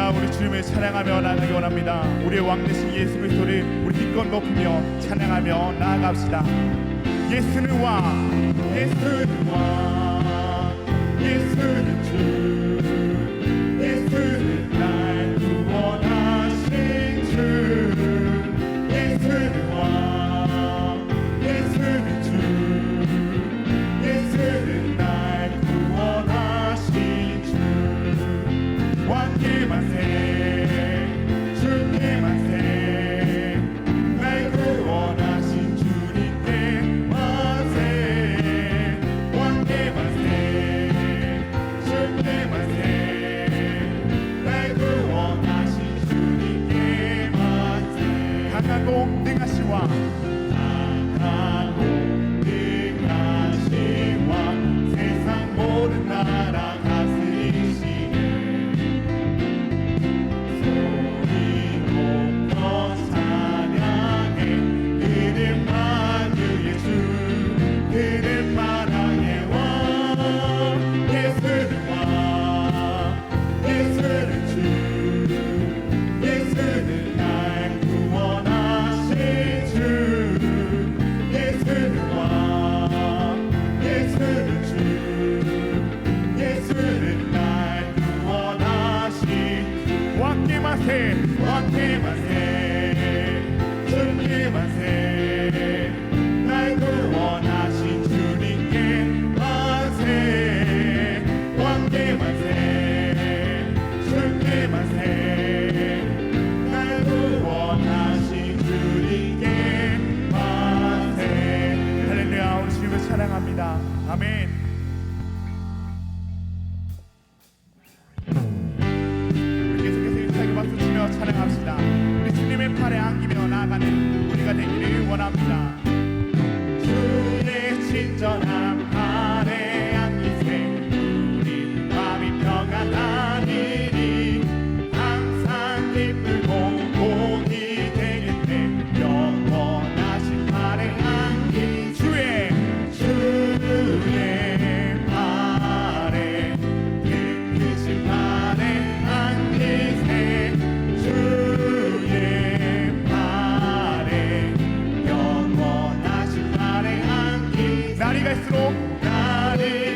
할렐루야. 우리 주님을 찬양하며 나아가기 원합니다. 우리의 왕 되신 예수 그리스도를 우리 기껏 높이며 찬양하며 나아갑시다. 예수는 왕, 예수는 왕, 예수는 주, 예수는 날 구원하신 주. 예수는 왕, 예수는 주, 예수는 날 구원하신 주. 왕께 만세, 주께 만세, 날 구원하신 주님께 만세. 왕께 만세, 주께 만세, 날 구원하신 주님께 만세. 강하고 능하신 왕, 강하고 능하신 왕, 세상 모든 나라 다스리시네. 소리 높여 찬양해. 그는 만유의 주, 그는 만왕의 왕. 예수는 왕, 예수는 주, 예수는 날 구원하신 주. 예수는 왕, 예수는 주, 예수는 날 구원하신 주. 왕께 만세, 왕께 만세, 주께 만세, 날 구원하신 주님께 만세. 왕께 만세, 주께 만세, 날 구원하신 주님께 만세. 할렐루야. 우리 주님을 찬양합니다. 아멘. 우리 계속해서 인사하게 박수 치며 찬양합시다. 우리 주님의 팔에 안기며 나아가는 우리가 되기를 원합니다. 주의 친절한 팔에 안기세. 우리 마음이 평안하리니 항상 기쁘고 복이 되겠네. 영원하신 팔에 안기. 주의 팔에, 그 크신 팔에 안기세. 주의 팔에, 영원하신 팔에 안기. 날이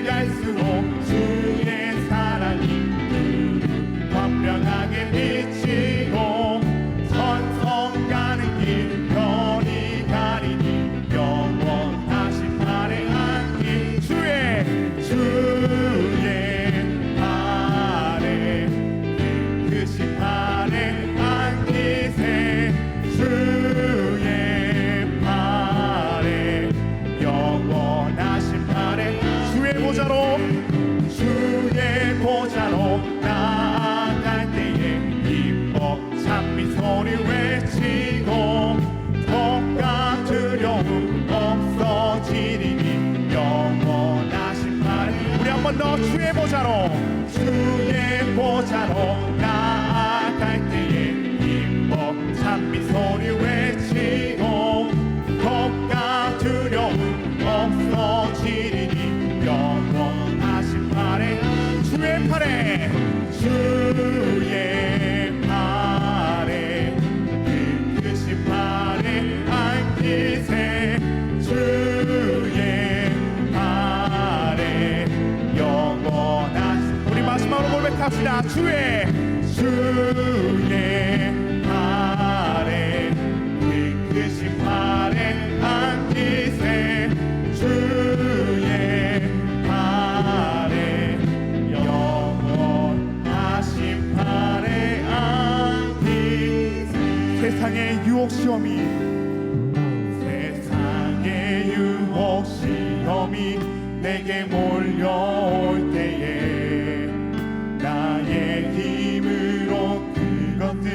갈수록 주의 사랑이 광명하게 비치고 천성 가는 길 별이 가리니 영원하신 팔에 안기. 주의 팔에, 그 크신 팔에 안기세. 주의 팔에, 영원하신 팔에. 주의 보좌로 나아갈 때에 기뻐 찬미소리 외치고 겁과 두려움 없어지리니 영원하신 팔에. 우리 한 번 더 주의 보좌로 나아갈 때에 기뻐 찬미소리 외치고 겁과 두려움 없어지리니 영원하신 팔에. 주의 팔에, 그 크신 팔에 안기세. 주의 팔에, 영원하신. 우리 마지막으로 고백합시다. 주의 팔에, 그 크신 팔에 안기세. 주의 팔에, 영원하신 팔에 안기세. 세상의 유혹 시험이 내게 몰려올 때에 나의 힘으로 그것들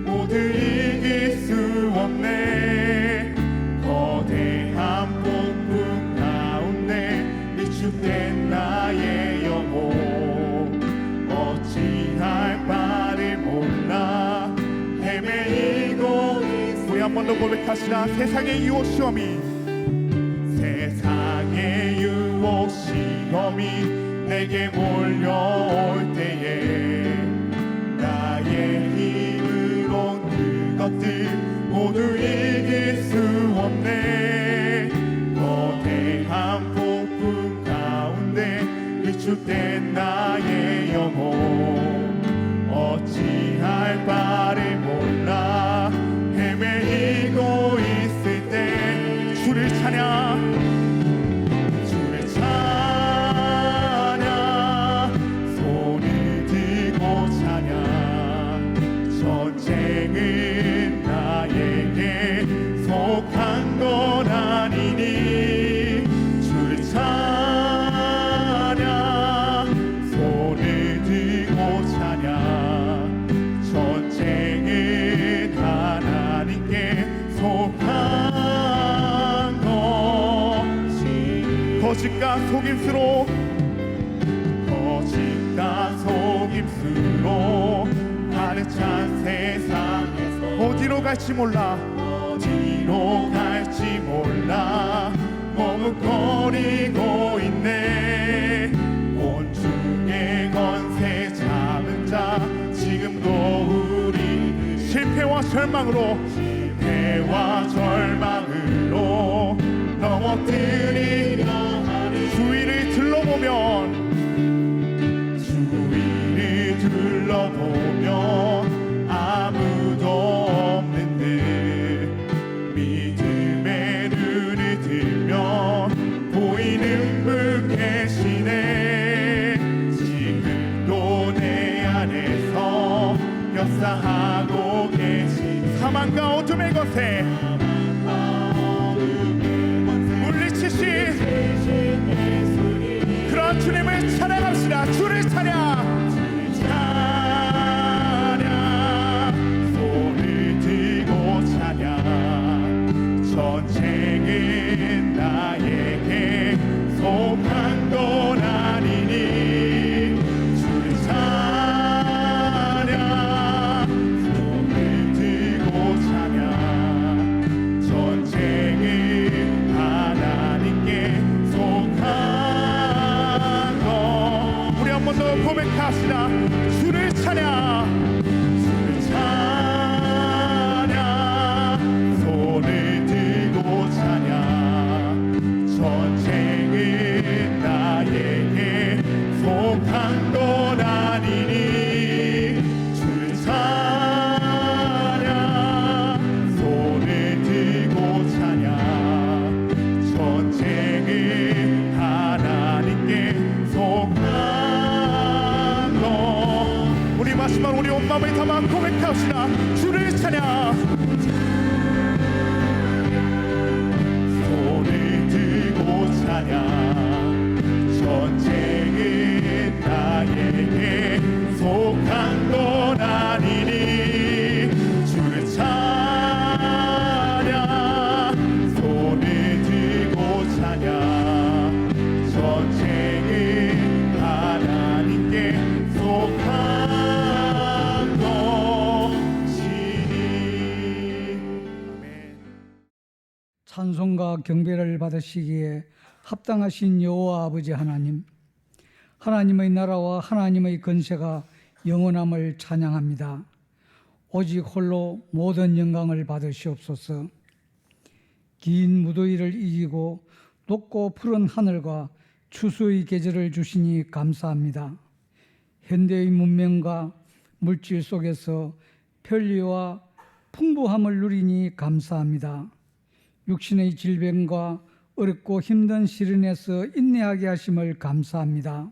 모두 이길 수 없네. 거대한 폭풍 가운데 위축된 나의 영혼 어찌할 바를 몰라 헤매이고. 우리 한 번 더 고백합시다. 세상의 유혹 시험이 내게 몰려올 때에 나의 모두 이길 수 없네. 거대한 폭풍 가운데 위축된 나의 영혼, 어찌할 바를 몰라 헤매이고 있을 때 주를 찬양, 주를 찬양, 손을 들고 찬양. 전쟁은 나에게 속한 건 아니니 주를 찬양, 손을 들고 찬양. 전쟁은 하나님께 속한 것이 거짓과 속임수로, 거짓과 속임수로 가득 찬 세상에서 어디로 갈지 몰라, 어디로 갈지 몰라 머뭇거리고 있네. 온중의 권세 잡은 자 지금도 우리 실패와 절망으로, 실패와 절망으로 넘어뜨리려 하니 주위를 둘러보면, 주위를 둘러보면 아무도 없는 듯 믿음의 눈을 들면 보이는 분 계시네. 지금도 내 안에서 역사하고 계신 사망과 어둠의 것에 물리치신 그런 주님을 찬양합시다. 주를 찬양, 찬양, 손을 들고 찬양. 전쟁은 나에게 속한 건 아니니 주를 찬양, 손을 들고 찬양. 전쟁은 하나님께 속한 것. 우리 한 번 더 고백합시다. 주를 찬양, 주를 찬양, 손을 들고 찬양. 전쟁은 나에게 속한 건 아니니 주를 찬양, 손을 들고 찬양. 전쟁은 하나님께 속한 것. 우리 마지막 우리 온 마음을 담아 고백합시다. 주를 찬양, 손을 들고 찬양. 전쟁은 나에게 속한 건 아니니 주를 찬양, 손을 들고 찬양. 전쟁은 하나님께 속한 것이니. 아멘. 찬송과 경배를 받으시기에 합당하신 여호와 아버지 하나님, 하나님의 나라와 하나님의 건세가 영원함을 찬양합니다. 오직 홀로 모든 영광을 받으시옵소서. 긴 무더위를 이기고 높고 푸른 하늘과 추수의 계절을 주시니 감사합니다. 현대의 문명과 물질 속에서 편리와 풍부함을 누리니 감사합니다. 육신의 질병과 어렵고 힘든 시련에서 인내하게 하심을 감사합니다.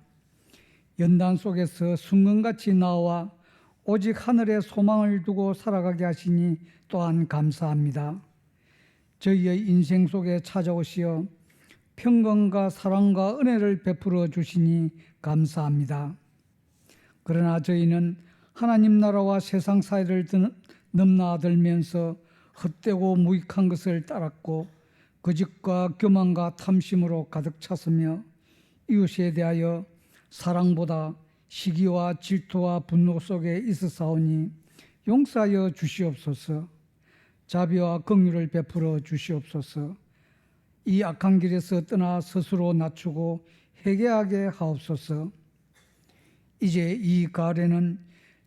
연단 속에서 순금같이 나와 오직 하늘에 소망을 두고 살아가게 하시니 또한 감사합니다. 저희의 인생 속에 찾아오시어 평강과 사랑과 은혜를 베풀어 주시니 감사합니다. 그러나 저희는 하나님 나라와 세상 사이를 넘나들면서 헛되고 무익한 것을 따랐고 거짓과 교만과 탐심으로 가득 찼으며 이웃에 대하여 사랑보다 시기와 질투와 분노 속에 있었사오니 용서하여 주시옵소서. 자비와 긍휼을 베풀어 주시옵소서. 이 악한 길에서 떠나 스스로 낮추고 회개하게 하옵소서. 이제 이 가을에는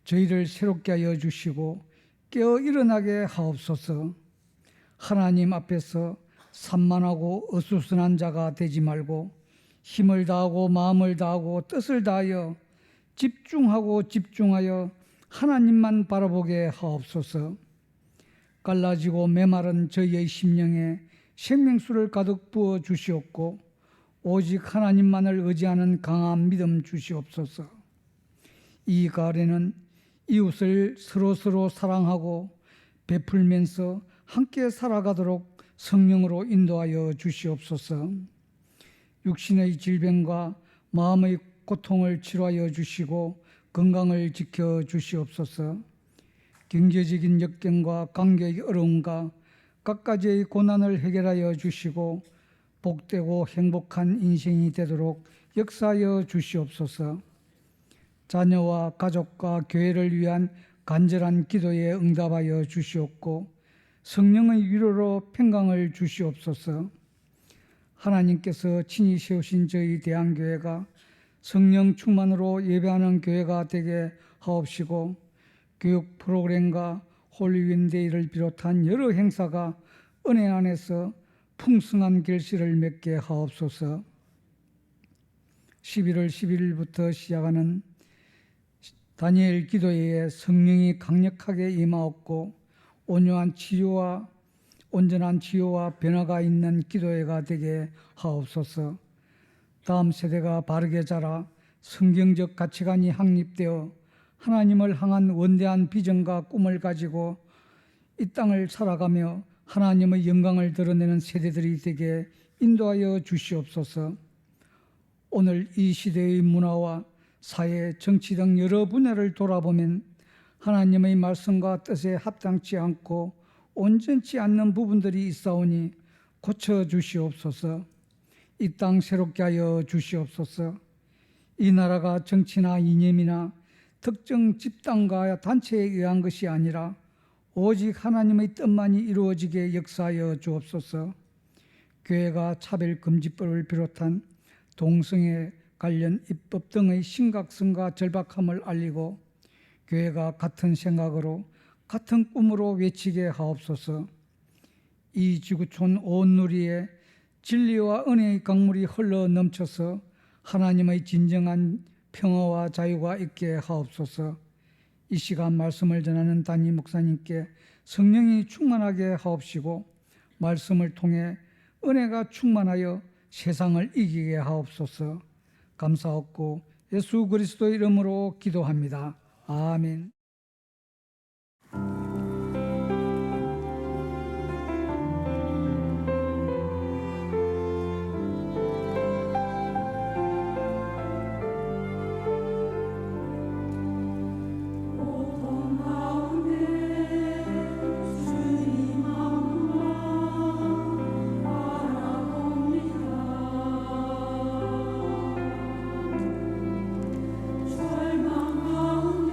저희를 새롭게 하여 주시고 깨어 일어나게 하옵소서. 하나님 앞에서 산만하고 어수선한 자가 되지 말고 힘을 다하고 마음을 다하고 뜻을 다하여 집중하여 하나님만 바라보게 하옵소서. 갈라지고 메마른 저희의 심령에 생명수를 가득 부어 주시옵고 오직 하나님만을 의지하는 강한 믿음 주시옵소서. 이 가을에는 이웃을 서로 사랑하고 베풀면서 함께 살아가도록 성령으로 인도하여 주시옵소서. 육신의 질병과 마음의 고통을 치료하여 주시고 건강을 지켜 주시옵소서. 경제적인 역경과 관계의 어려움과 갖가지의 고난을 해결하여 주시고 복되고 행복한 인생이 되도록 역사하여 주시옵소서. 자녀와 가족과 교회를 위한 간절한 기도에 응답하여 주시옵고 성령의 위로로 평강을 주시옵소서. 하나님께서 친히 세우신 저희 대한교회가 성령 충만으로 예배하는 교회가 되게 하옵시고 교육 프로그램과 홀리윈데이를 비롯한 여러 행사가 은혜 안에서 풍성한 결실을 맺게 하옵소서. 11월 11일부터 시작하는 다니엘 기도회에 성령이 강력하게 임하옵고 온전한 치유와 변화가 있는 기도회가 되게 하옵소서. 다음 세대가 바르게 자라 성경적 가치관이 확립되어 하나님을 향한 원대한 비전과 꿈을 가지고 이 땅을 살아가며 하나님의 영광을 드러내는 세대들이 되게 인도하여 주시옵소서. 오늘 이 시대의 문화와 사회, 정치 등 여러 분야를 돌아보면 하나님의 말씀과 뜻에 합당치 않고 온전치 않는 부분들이 있사오니 고쳐 주시옵소서. 이 땅 새롭게 하여 주시옵소서. 이 나라가 정치나 이념이나 특정 집단과 단체에 의한 것이 아니라 오직 하나님의 뜻만이 이루어지게 역사하여 주옵소서. 교회가 차별금지법을 비롯한 동성애 관련 입법 등의 심각성과 절박함을 알리고 교회가 같은 생각으로 같은 꿈으로 외치게 하옵소서. 이 지구촌 온 누리에 진리와 은혜의 강물이 흘러 넘쳐서 하나님의 진정한 평화와 자유가 있게 하옵소서. 이 시간 말씀을 전하는 담임 목사님께 성령이 충만하게 하옵시고 말씀을 통해 은혜가 충만하여 세상을 이기게 하옵소서. 감사하옵고 예수 그리스도의 이름으로 기도합니다. 아멘. 절망 가운데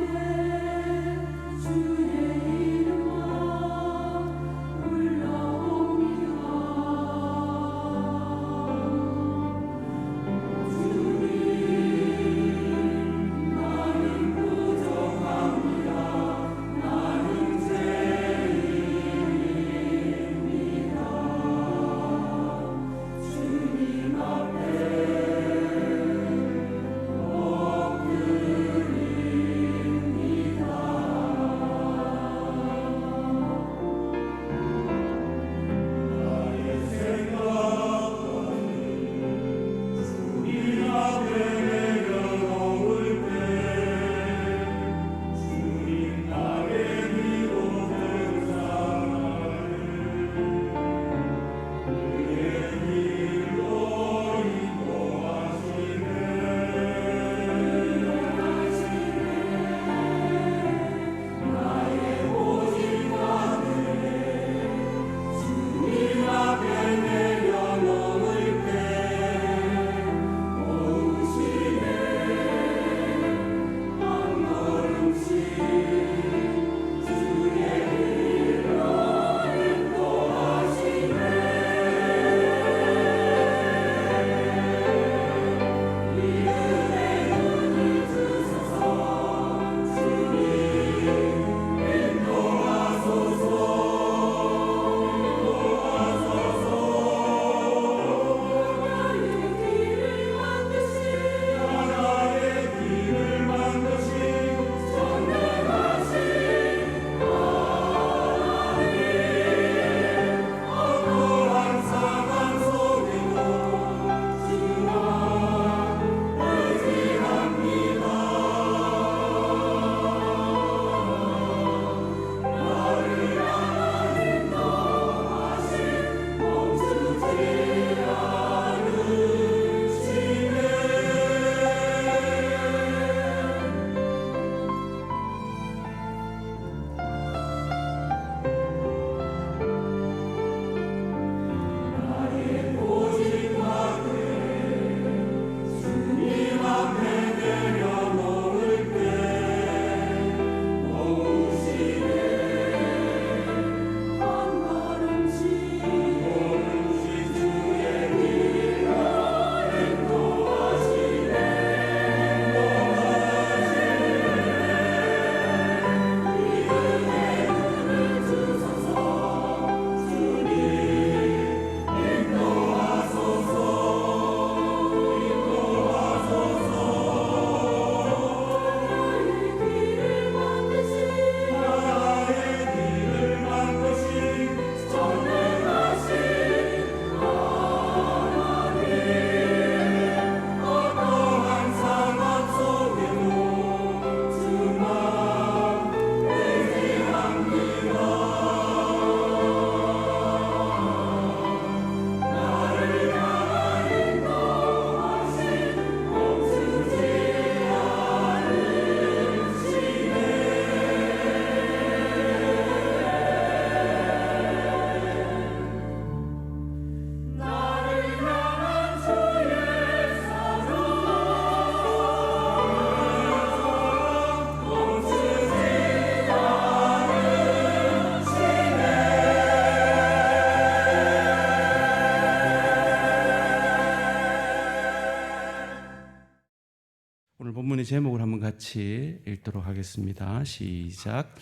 제목을 한번 같이 읽도록 하겠습니다. 시작.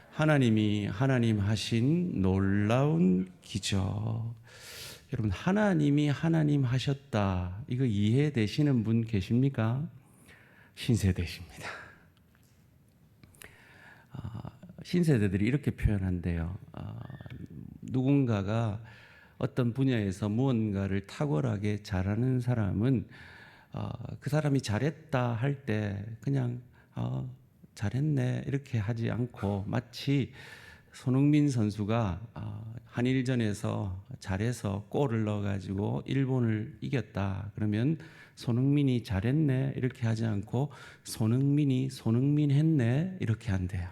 하나님이 하나님 하신 놀라운 기적. 여러분, 하나님이 하나님 하셨다, 이거 이해되시는 분 계십니까? 신세대십니다. 신세대들이 이렇게 표현한대요. 누군가가 어떤 분야에서 무언가를 탁월하게 잘하는 사람은 그 사람이 잘했다 할 때 그냥 잘했네 이렇게 하지 않고, 마치 손흥민 선수가 한일전에서 잘해서 골을 넣어가지고 일본을 이겼다 그러면 손흥민이 잘했네 이렇게 하지 않고 손흥민이 손흥민했네 이렇게 한대요.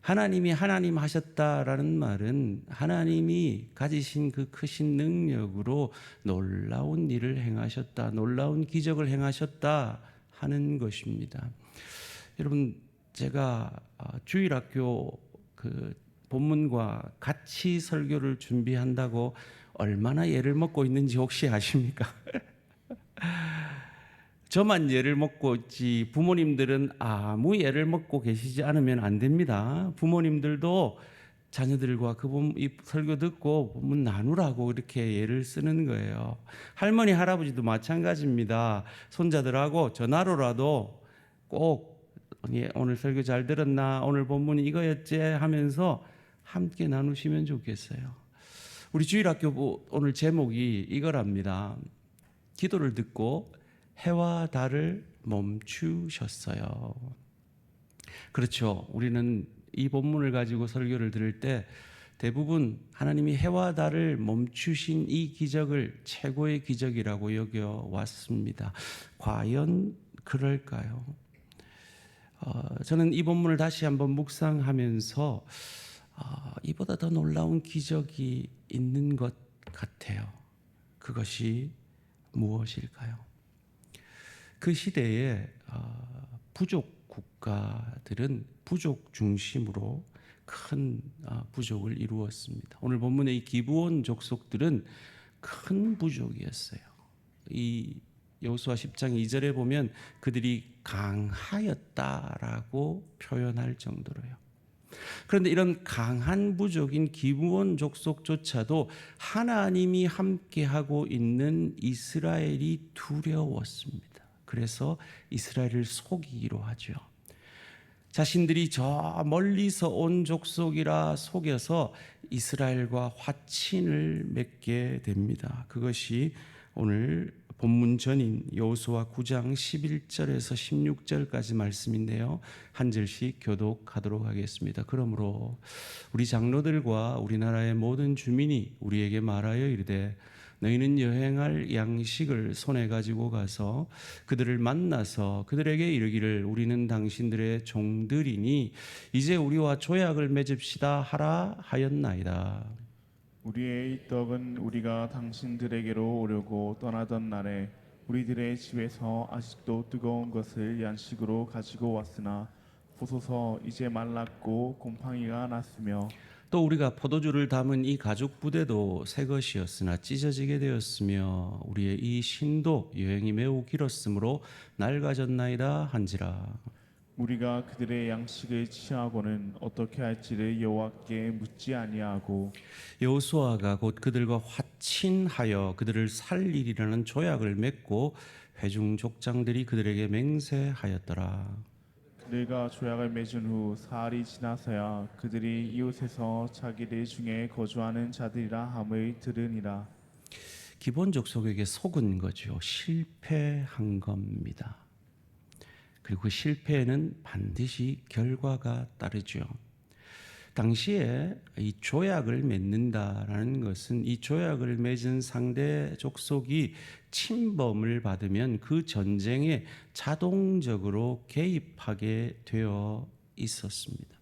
하나님이 하나님 하셨다라는 말은 하나님이 가지신 그 크신 능력으로 놀라운 일을 행하셨다, 놀라운 기적을 행하셨다 하는 것입니다. 여러분, 제가 주일학교 그 본문과 같이 설교를 준비한다고 얼마나 예를 먹고 있는지 혹시 아십니까? 저만 예를 먹고 있지 부모님들은 아무 예를 먹고 계시지 않으면 안 됩니다. 부모님들도 자녀들과 이 설교 듣고 본문 나누라고 이렇게 예를 쓰는 거예요. 할머니 할아버지도 마찬가지입니다. 손자들하고 전화로라도 꼭 오늘 설교 잘 들었나, 오늘 본문이 이거였지 하면서 함께 나누시면 좋겠어요. 우리 주일학교 오늘 제목이 이거랍니다. 기도를 듣고 해와 달을 멈추셨어요. 그렇죠. 우리는 이 본문을 가지고 설교를 들을 때 대부분 하나님이 해와 달을 멈추신 이 기적을 최고의 기적이라고 여겨왔습니다. 과연 그럴까요? 저는 이 본문을 다시 한번 묵상하면서 이보다 더 놀라운 기적이 있는 것 같아요. 그것이 무엇일까요? 그 시대에 부족 국가들은 부족 중심으로 큰 부족을 이루었습니다. 오늘 본문의 이 기브온 족속들은 큰 부족이었어요. 이 여호수아 10장 2절에 보면 그들이 강하였다라고 표현할 정도로요. 그런데 이런 강한 부족인 기브온 족속조차도 하나님이 함께하고 있는 이스라엘이 두려웠습니다. 그래서 이스라엘을 속이기로 하죠. 자신들이 저 멀리서 온 족속이라 속여서 이스라엘과 화친을 맺게 됩니다. 그것이 오늘 본문 전인 여호수아 9장 11절에서 16절까지 말씀인데요. 한 절씩 교독하도록 하겠습니다. 그러므로 우리 장로들과 우리나라의 모든 주민이 우리에게 말하여 이르되 너희는 여행할 양식을 손에 가지고 가서 그들을 만나서 그들에게 이르기를 우리는 당신들의 종들이니 이제 우리와 조약을 맺읍시다 하라 하였나이다. 우리의 이 떡은 우리가 당신들에게로 오려고 떠나던 날에 우리들의 집에서 아직도 뜨거운 것을 양식으로 가지고 왔으나 보소서 이제 말랐고 곰팡이가 났으며 또 우리가 포도주를 담은 이 가죽 부대도 새 것이었으나 찢어지게 되었으며 우리의 이 신도 여행이 매우 길었으므로 낡아졌나이다 한지라. 우리가 그들의 양식을 취하고는 어떻게 할지를 여호와께 묻지 아니하고 여호수아가 곧 그들과 화친하여 그들을 살리리라는 조약을 맺고 회중 족장들이 그들에게 맹세하였더라. 그들과 조약을 맺은 후 사흘이 지나서야 그들이 이웃에서 자기들 중에 거주하는 자들이라 함을 들으니라. 기본 족속에게 속은 거죠. 실패한 겁니다. 그리고 그 실패에는 반드시 결과가 따르죠. 당시에 이 조약을 맺는다라는 것은 이 조약을 맺은 상대 족속이 침범을 받으면 그 전쟁에 자동적으로 개입하게 되어 있었습니다.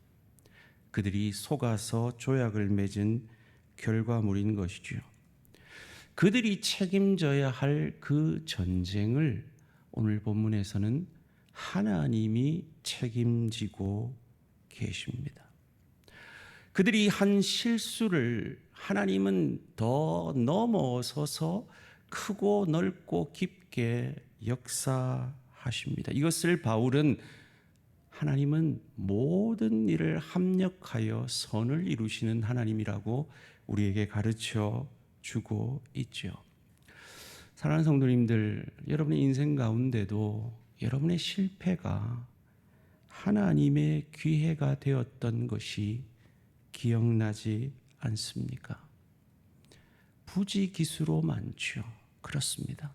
그들이 속아서 조약을 맺은 결과물인 것이죠. 그들이 책임져야 할 그 전쟁을 오늘 본문에서는 하나님이 책임지고 계십니다. 그들이 한 실수를 하나님은 더 넘어서서 크고 넓고 깊게 역사하십니다. 하십니다. 이것을 바울은 하나님은 모든 일을 합력하여 선을 이루시는 하나님이라고 우리에게 가르쳐 주고 있죠. 사랑하는 성도님들, 여러분의 인생 가운데도 여러분의 실패가 하나님의 기회가 되었던 것이 기억나지 않습니까? 부지기수로 많죠. 그렇습니다.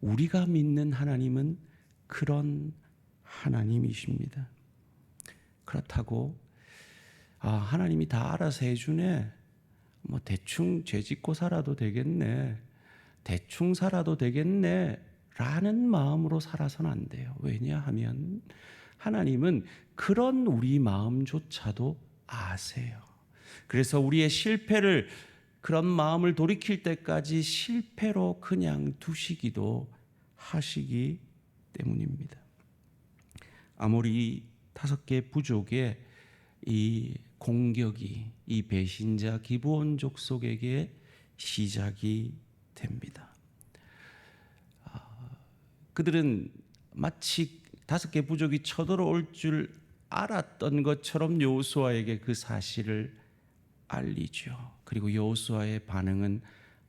우리가 믿는 하나님은 그런 하나님이십니다. 그렇다고 하나님이 다 알아서 해주네, 뭐 대충 죄짓고 살아도 되겠네, 대충 살아도 되겠네 라는 마음으로 살아서는 안 돼요. 왜냐하면 하나님은 그런 우리 마음조차도 아세요. 그래서 우리의 실패를, 그런 마음을 돌이킬 때까지 실패로 그냥 두시기도 하시기 때문입니다. 아모리 5개 부족의 이 공격이 이 배신자 기브온 족속에게 시작이 됩니다. 그들은 마치 5개 부족이 쳐들어올 줄 알았던 것처럼 여호수아에게 그 사실을 알리죠. 그리고 여호수아의 반응은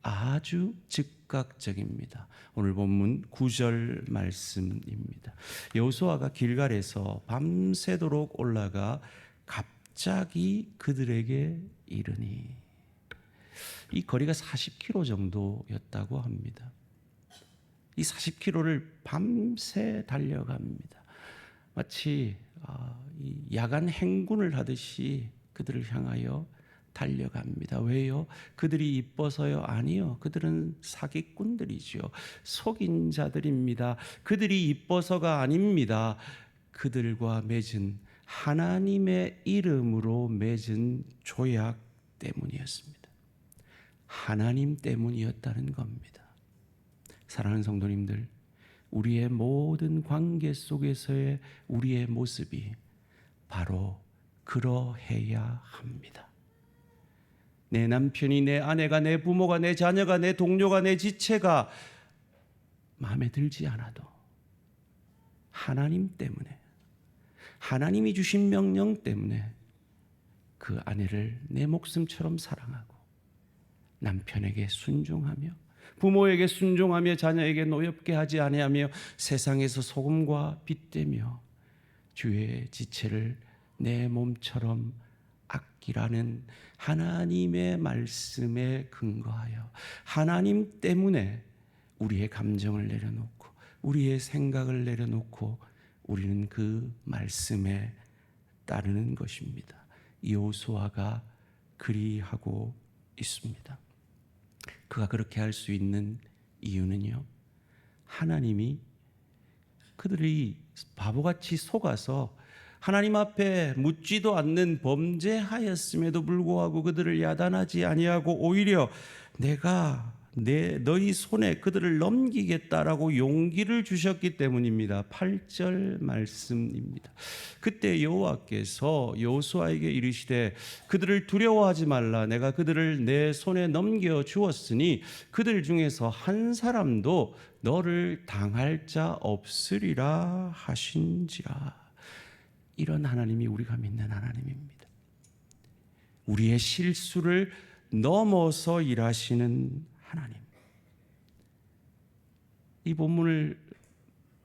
아주 즉각적입니다. 오늘 본문 9절 말씀입니다. 여호수아가 길갈에서 밤새도록 올라가 갑자기 그들에게 이르니, 이 거리가 40km 정도였다고 합니다. 이 40km를 밤새 달려갑니다. 마치 야간 행군을 하듯이 그들을 향하여 달려갑니다. 왜요? 그들이 이뻐서요? 아니요. 그들은 사기꾼들이죠. 속인 자들입니다. 그들이 이뻐서가 아닙니다. 그들과 맺은, 하나님의 이름으로 맺은 조약 때문이었습니다. 하나님 때문이었다는 겁니다. 사랑하는 성도님들, 우리의 모든 관계 속에서의 우리의 모습이 바로 그러해야 합니다. 내 남편이, 내 아내가, 내 부모가, 내 자녀가, 내 동료가, 내 지체가 마음에 들지 않아도 하나님 때문에, 하나님이 주신 명령 때문에 그 아내를 내 목숨처럼 사랑하고 남편에게 순종하며 부모에게 순종하며 자녀에게 노엽게 하지 아니하며 세상에서 소금과 빛되며 주의 지체를 내 몸처럼 아끼라는 하나님의 말씀에 근거하여 하나님 때문에 우리의 감정을 내려놓고 우리의 생각을 내려놓고 우리는 그 말씀에 따르는 것입니다. 여호수아가 그리하고 있습니다. 그가 그렇게 할 수 있는 이유는요, 하나님이 그들이 바보같이 속아서 하나님 앞에 묻지도 않는 범죄하였음에도 불구하고 그들을 야단하지 아니하고 오히려 내가 너희 손에 그들을 넘기겠다라고 용기를 주셨기 때문입니다. 8절 말씀입니다. 그때 여호와께서 여호수아에게 이르시되 그들을 두려워하지 말라. 내가 그들을 내 손에 넘겨 주었으니 그들 중에서 한 사람도 너를 당할 자 없으리라 하신지라. 이런 하나님이 우리가 믿는 하나님입니다. 우리의 실수를 넘어서 일하시는 하나님. 이 본문을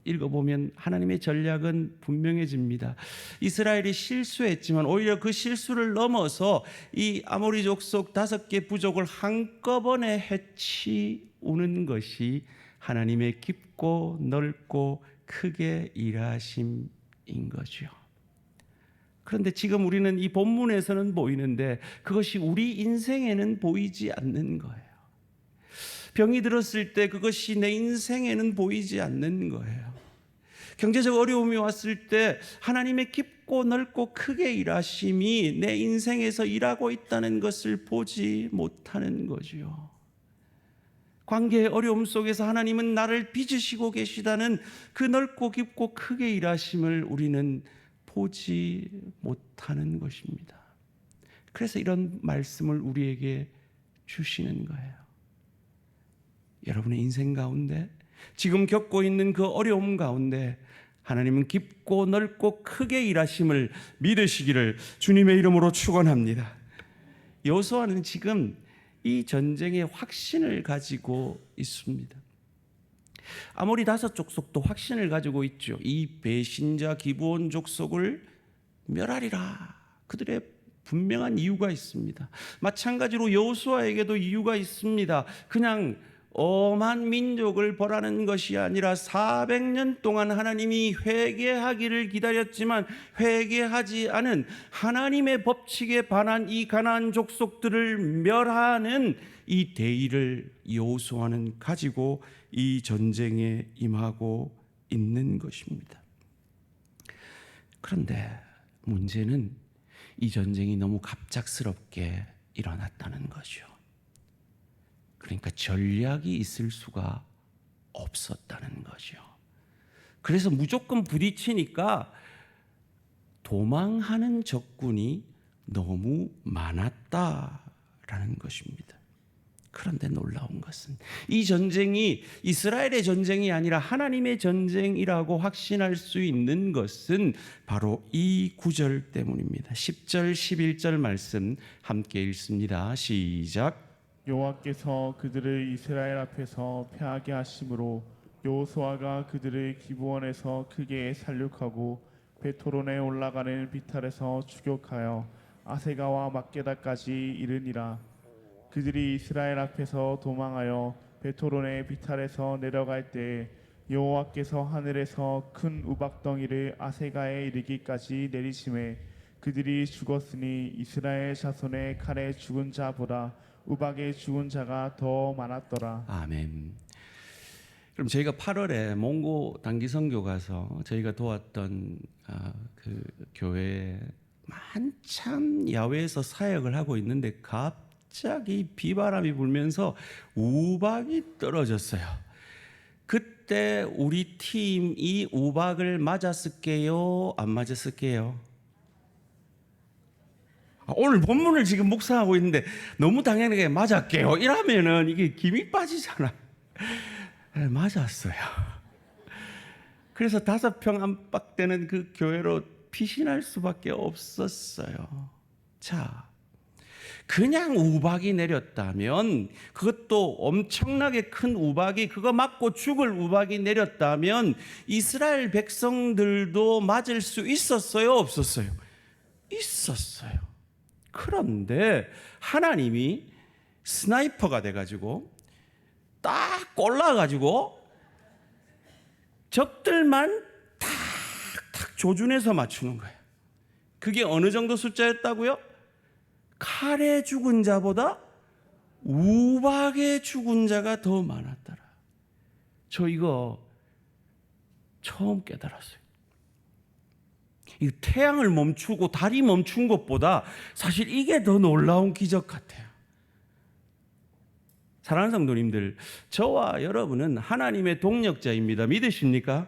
읽어보면 하나님의 전략은 분명해집니다. 이스라엘이 실수했지만 오히려 그 실수를 넘어서 이 아모리 족속 5개 부족을 한꺼번에 해치우는 것이 하나님의 깊고 넓고 크게 일하심인 거죠. 그런데 지금 우리는 이 본문에서는 보이는데 그것이 우리 인생에는 보이지 않는 거예요. 병이 들었을 때 그것이 내 인생에는 보이지 않는 거예요. 경제적 어려움이 왔을 때 하나님의 깊고 넓고 크게 일하심이 내 인생에서 일하고 있다는 것을 보지 못하는 거죠. 관계의 어려움 속에서 하나님은 나를 빚으시고 계시다는 그 넓고 깊고 크게 일하심을 우리는 보지 못하는 것입니다. 그래서 이런 말씀을 우리에게 주시는 거예요. 여러분의 인생 가운데 지금 겪고 있는 그 어려움 가운데 하나님은 깊고 넓고 크게 일하심을 믿으시기를 주님의 이름으로 축원합니다. 여호수아는 지금 이 전쟁의 확신을 가지고 있습니다. 아모리 5 족속도 확신을 가지고 있죠. 이 배신자 기브온 족속을 멸하리라. 그들의 분명한 이유가 있습니다. 마찬가지로 여호수아에게도 이유가 있습니다. 그냥 엄한 민족을 벌하는 것이 아니라 400년 동안 하나님이 회개하기를 기다렸지만 회개하지 않은 하나님의 법칙에 반한 이 가나안 족속들을 멸하는 이 대의를 여호수아는 가지고 이 전쟁에 임하고 있는 것입니다. 그런데 문제는 이 전쟁이 너무 갑작스럽게 일어났다는 거죠. 그러니까 전략이 있을 수가 없었다는 거죠. 그래서 무조건 부딪히니까 도망하는 적군이 너무 많았다라는 것입니다. 그런데 놀라운 것은 이 전쟁이 이스라엘의 전쟁이 아니라 하나님의 전쟁이라고 확신할 수 있는 것은 바로 이 9절 때문입니다. 10절 11절 말씀 함께 읽습니다. 시작. 여호와께서 그들을 이스라엘 앞에서 패하게 하심으로 여호수아가 그들을 기브온에서 크게 살육하고 베토론에 올라가는 비탈에서 추격하여 아세가와 막게다까지 이르니라. 그들이 이스라엘 앞에서 도망하여 베토론의 비탈에서 내려갈 때에 여호와께서 하늘에서 큰 우박덩이를 아세가에 이르기까지 내리심에 그들이 죽었으니 이스라엘 자손의 칼에 죽은 자보다 우박에 죽은 자가 더 많았더라. 아멘. 그럼 저희가 8월에 몽고 단기 선교 가서 저희가 도왔던 그 교회에 한참 야외에서 사역을 하고 있는데 갑자기 비바람이 불면서 우박이 떨어졌어요. 그때 우리 팀이 우박을 맞았을게요? 안 맞았을게요? 오늘 본문을 지금 묵상하고 있는데 너무 당연하게 맞았게요 이러면은 이게 김이 빠지잖아. 맞았어요. 그래서 5평 안팎 되는 그 교회로 피신할 수밖에 없었어요. 자, 그냥 우박이 내렸다면, 그것도 엄청나게 큰 우박이, 그거 맞고 죽을 우박이 내렸다면 이스라엘 백성들도 맞을 수 있었어요, 없었어요? 있었어요. 그런데 하나님이 스나이퍼가 돼가지고 딱 골라가지고 적들만 탁탁 조준해서 맞추는 거예요. 그게 어느 정도 숫자였다고요? 칼에 죽은 자보다 우박에 죽은 자가 더 많았더라. 저 이거 처음 깨달았어요. 이 태양을 멈추고 달이 멈춘 것보다 사실 이게 더 놀라운 기적 같아요. 사랑하는 성도님들, 저와 여러분은 하나님의 동력자입니다. 믿으십니까?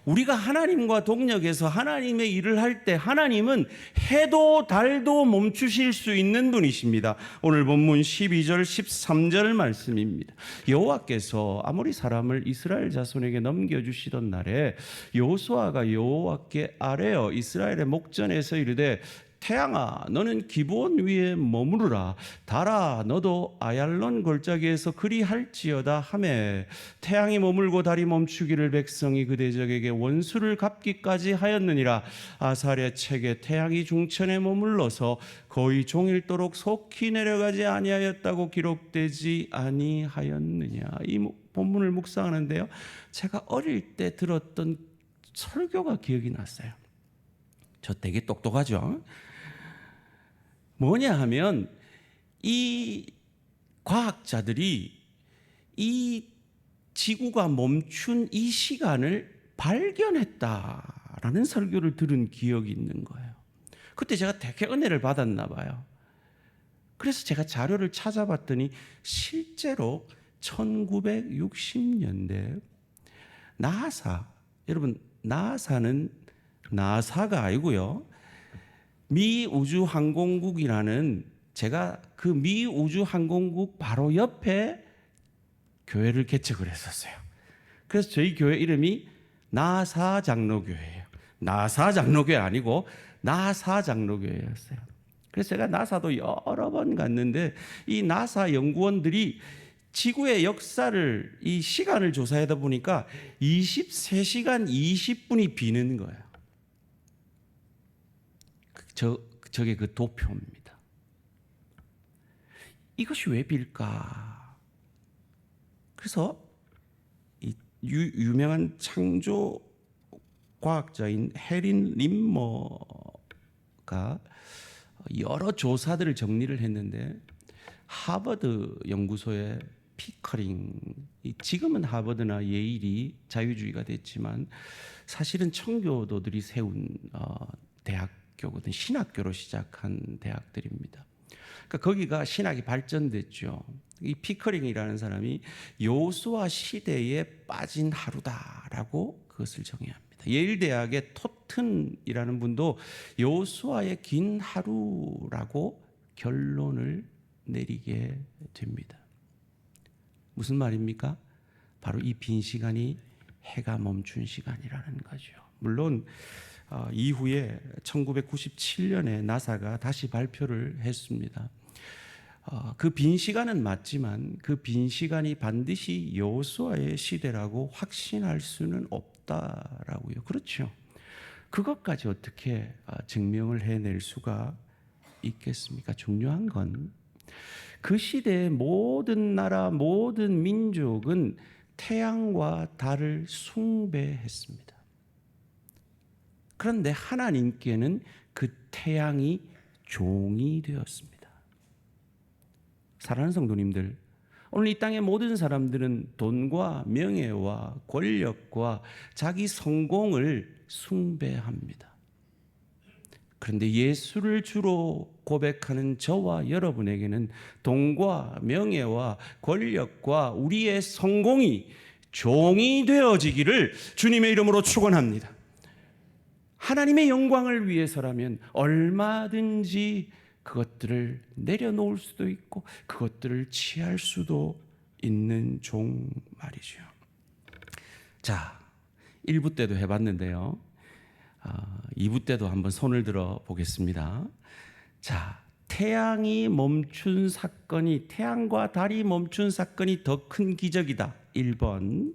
우리가 하나님과 동력해서 하나님의 일을 할 때 하나님은 해도 달도 멈추실 수 있는 분이십니다. 오늘 본문 12절 13절 말씀입니다. 여호와께서 아모리 사람을 이스라엘 자손에게 넘겨주시던 날에 여호수아가 여호와께 아뢰어 이스라엘의 목전에서 이르되 태양아 너는 기브온 위에 머무르라. 달아 너도 아얄론 골짜기에서 그리할지어다 하매 태양이 머물고 달이 멈추기를 백성이 그 대적에게 원수를 갚기까지 하였느니라. 아사랴 책에 태양이 중천에 머물러서 거의 종일도록 속히 내려가지 아니하였다고 기록되지 아니하였느냐. 이 본문을 묵상하는데요, 제가 어릴 때 들었던 설교가 기억이 났어요. 저 되게 똑똑하죠. 뭐냐 하면 이 과학자들이 이 지구가 멈춘 이 시간을 발견했다라는 설교를 들은 기억이 있는 거예요. 그때 제가 되게 은혜를 받았나 봐요. 그래서 제가 자료를 찾아봤더니 실제로 1960년대 나사, 여러분 나사는 나사가 아니고요, 미 우주항공국이라는, 제가 그 미 우주항공국 바로 옆에 교회를 개척을 했었어요. 그래서 저희 교회 이름이 나사장로교회예요. 나사장로교회 아니고 나사장로교회였어요. 그래서 제가 나사도 여러 번 갔는데 이 나사 연구원들이 지구의 역사를, 이 시간을 조사하다 보니까 23시간 20분이 비는 거예요. 저게 그 도표입니다. 이것이 왜 빌까? 그래서 이 유명한 창조 과학자인 해린 림머가 여러 조사들을 정리를 했는데 하버드 연구소의 피커링, 지금은 하버드나 예일이 자유주의가 됐지만 사실은 청교도들이 세운 대학교거든. 신학교로 시작한 대학들입니다. 그러니까 거기가 신학이 발전됐죠. 이 피커링이라는 사람이 요수아 시대에 빠진 하루다라고 그것을 정의합니다. 예일 대학의 토튼이라는 분도 요수아의 긴 하루라고 결론을 내리게 됩니다. 무슨 말입니까? 바로 이 빈 시간이 해가 멈춘 시간이라는 거죠. 물론 이후에 1997년에 나사가 다시 발표를 했습니다. 그 빈 시간은 맞지만 그 빈 시간이 반드시 여호수아의 시대라고 확신할 수는 없다라고요. 그렇죠. 그것까지 어떻게 증명을 해낼 수가 있겠습니까? 중요한 건 그 시대의 모든 나라, 모든 민족은 태양과 달을 숭배했습니다. 그런데 하나님께는 그 태양이 종이 되었습니다. 사랑하는 성도님들, 오늘 이 땅의 모든 사람들은 돈과 명예와 권력과 자기 성공을 숭배합니다. 그런데 예수를 주로 고백하는 저와 여러분에게는 돈과 명예와 권력과 우리의 성공이 종이 되어지기를 주님의 이름으로 축원합니다. 하나님의 영광을 위해서라면 얼마든지 그것들을 내려놓을 수도 있고 그것들을 취할 수도 있는 종 말이죠. 자, 1부 때도 해봤는데요. 2부 때도 한번 손을 들어 보겠습니다. 자, 태양이 멈춘 사건이, 태양과 달이 멈춘 사건이 더 큰 기적이다. 1번.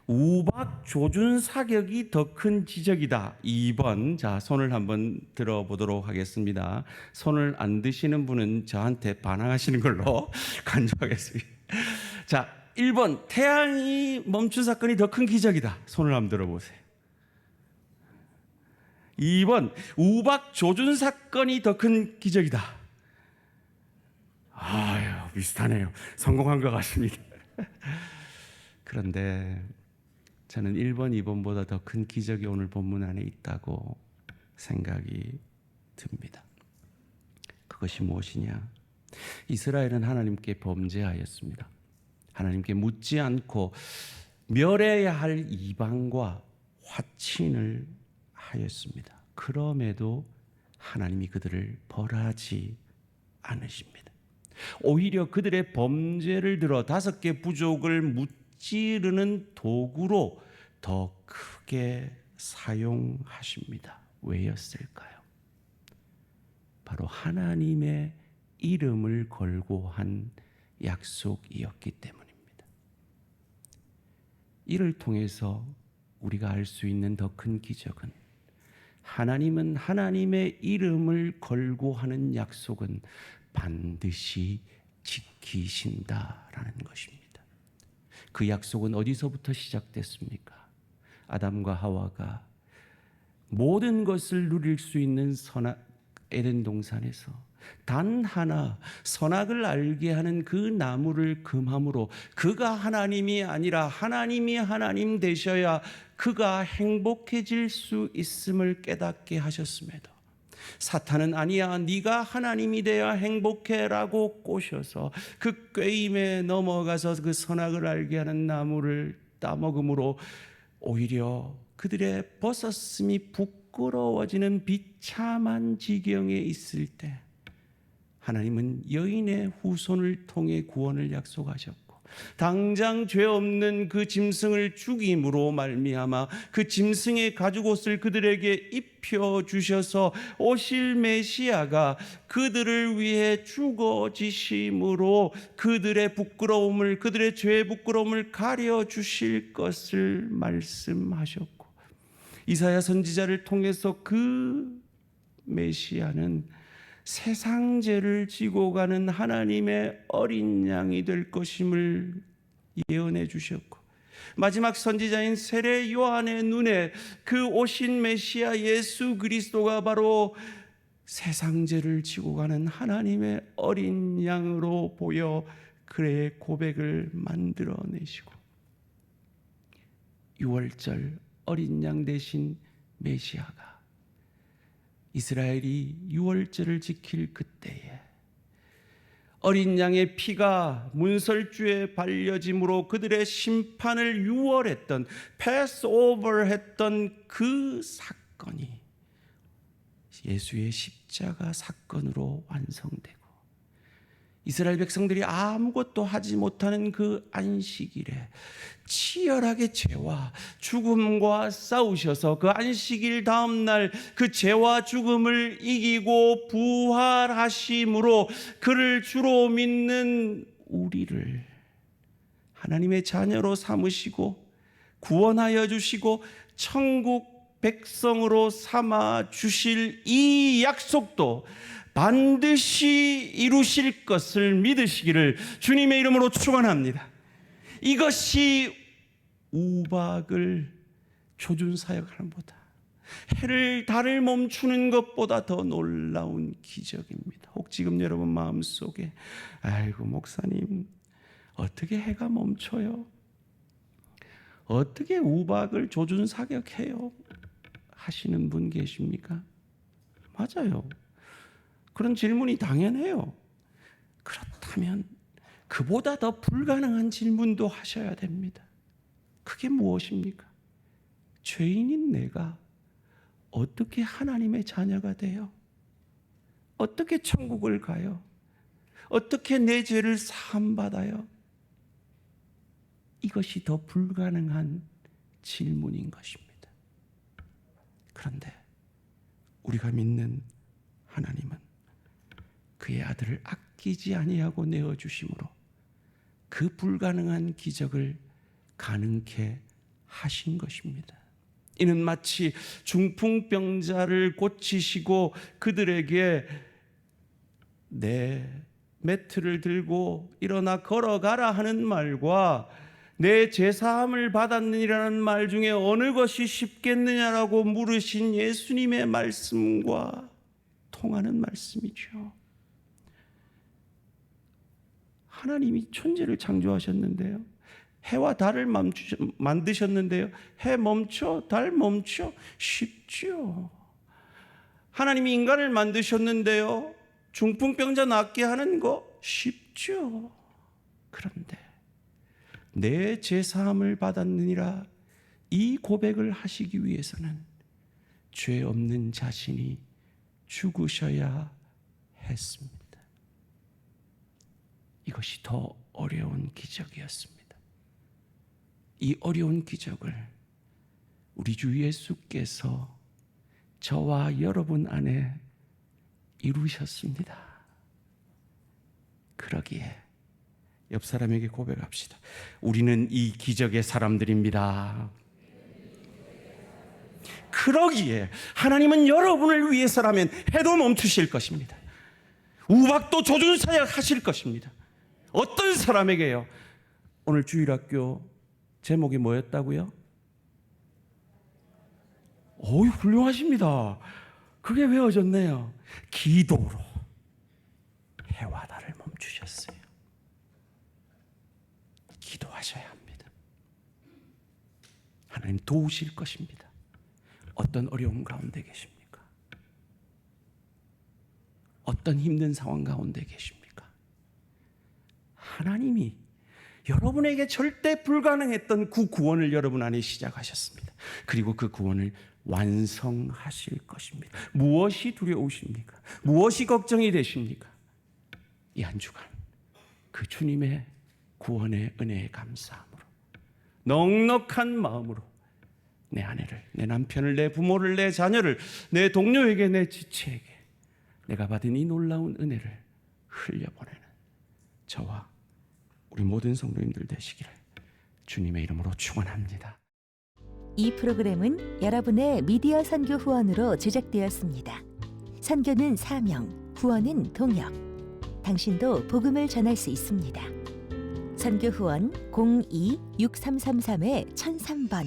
우박 조준 사격이 더 큰 기적이다. 2번. 자, 손을 한번 들어보도록 하겠습니다. 손을 안 드시는 분은 저한테 반항하시는 걸로 간주하겠습니다. 자, 1번. 태양이 멈춘 사건이 더 큰 기적이다. 손을 한번 들어보세요. 2번. 우박 조준 사건이 더 큰 기적이다. 아유, 비슷하네요. 성공한 것 같습니다. 그런데 저는 1번, 2번보다 더 큰 기적이 오늘 본문 안에 있다고 생각이 듭니다. 그것이 무엇이냐? 이스라엘은 하나님께 범죄하였습니다. 하나님께 묻지 않고 멸해야 할 이방과 화친을 하였습니다. 그럼에도 하나님이 그들을 벌하지 않으십니다. 오히려 그들의 범죄를 들어 5개 부족을 무찌르는 도구로 더 크게 사용하십니다. 왜였을까요? 바로 하나님의 이름을 걸고 한 약속이었기 때문입니다. 이를 통해서 우리가 알 수 있는 더 큰 기적은 하나님은 하나님의 이름을 걸고 하는 약속은 반드시 지키신다라는 것입니다. 그 약속은 어디서부터 시작됐습니까? 아담과 하와가 모든 것을 누릴 수 있는 에덴 동산에서 단 하나 선악을 알게 하는 그 나무를 금함으로 그가 하나님이 아니라 하나님이 하나님 되셔야 그가 행복해질 수 있음을 깨닫게 하셨음에도 사탄은 아니야, 네가 하나님이 돼야 행복해라고 꼬셔서 그 꾀임에 넘어가서 그 선악을 알게 하는 나무를 따먹음으로 오히려 그들의 벗었음이 부끄러워지는 비참한 지경에 있을 때 하나님은 여인의 후손을 통해 구원을 약속하셨고 당장 죄 없는 그 짐승을 죽임으로 말미암아 그 짐승의 가죽옷을 그들에게 입혀 주셔서 오실 메시아가 그들을 위해 죽어지심으로 그들의 부끄러움을, 그들의 죄의 부끄러움을 가려 주실 것을 말씀하셨고, 이사야 선지자를 통해서 그 메시아는 세상 죄를 지고 가는 하나님의 어린 양이 될 것임을 예언해 주셨고, 마지막 선지자인 세례 요한의 눈에 그 오신 메시아 예수 그리스도가 바로 세상 죄를 지고 가는 하나님의 어린 양으로 보여 그의 고백을 만들어내시고, 유월절 어린 양 대신 메시아가 이스라엘이 유월절을 지킬 그때에 어린 양의 피가 문설주에 발려짐으로 그들의 심판을 유월했던, 패스오버 했던 그 사건이 예수의 십자가 사건으로 완성되고, 이스라엘 백성들이 아무것도 하지 못하는 그 안식일에 치열하게 죄와 죽음과 싸우셔서 그 안식일 다음 날 그 죄와 죽음을 이기고 부활하심으로 그를 주로 믿는 우리를 하나님의 자녀로 삼으시고 구원하여 주시고 천국 백성으로 삼아 주실 이 약속도 반드시 이루실 것을 믿으시기를 주님의 이름으로 축원합니다. 이것이 우박을 조준 사역하는 보다, 해를 달을 멈추는 것보다 더 놀라운 기적입니다. 혹 지금 여러분 마음속에 아이고 목사님 어떻게 해가 멈춰요? 어떻게 우박을 조준 사격해요? 하시는 분 계십니까? 맞아요. 그런 질문이 당연해요. 그렇다면 그보다 더 불가능한 질문도 하셔야 됩니다. 그게 무엇입니까? 죄인인 내가 어떻게 하나님의 자녀가 돼요? 어떻게 천국을 가요? 어떻게 내 죄를 사함받아요? 이것이 더 불가능한 질문인 것입니다. 그런데 우리가 믿는 하나님은 그의 아들을 아끼지 아니하고 내어주심으로 그 불가능한 기적을 가능케 하신 것입니다. 이는 마치 중풍병자를 고치시고 그들에게 내 매트를 들고 일어나 걸어가라 하는 말과 내 제사함을 받았느니라는 말 중에 어느 것이 쉽겠느냐라고 물으신 예수님의 말씀과 통하는 말씀이죠. 하나님이 천지를 창조하셨는데요, 해와 달을 만드셨는데요, 해 멈춰 달 멈춰 쉽죠. 하나님이 인간을 만드셨는데요, 중풍병자 낫게 하는 거 쉽죠. 그런데 내 제사함을 받았느니라 이 고백을 하시기 위해서는 죄 없는 자신이 죽으셔야 했습니다. 이것이 더 어려운 기적이었습니다. 이 어려운 기적을 우리 주 예수께서 저와 여러분 안에 이루셨습니다. 그러기에 옆 사람에게 고백합시다. 우리는 이 기적의 사람들입니다. 그러기에 하나님은 여러분을 위해서라면 해도 멈추실 것입니다. 우박도 조준사역 하실 것입니다. 어떤 사람에게요? 오늘 주일학교 제목이 뭐였다고요? 어이, 훌륭하십니다. 그게 외워졌네요. 기도로 해와 달을 멈추셨어요. 기도하셔야 합니다. 하나님 도우실 것입니다. 어떤 어려움 가운데 계십니까? 어떤 힘든 상황 가운데 계십니까? 하나님이 여러분에게 절대 불가능했던 그 구원을 여러분 안에 시작하셨습니다. 그리고 그 구원을 완성하실 것입니다. 무엇이 두려우십니까? 무엇이 걱정이 되십니까? 이 한 주간 그 주님의 구원의 은혜에 감사함으로 넉넉한 마음으로 내 아내를, 내 남편을, 내 부모를, 내 자녀를, 내 동료에게, 내 지체에게 내가 받은 이 놀라운 은혜를 흘려보내는 저와 우리 모든 성도님들 되시기를 주님의 이름으로 축원합니다. 이 프로그램은 여러분의 미디어 선교 후원으로 제작되었습니다. 선교는 사명, 후원은 동역. 당신도 복음을 전할 수 있습니다. 선교 후원 02-6333-1003번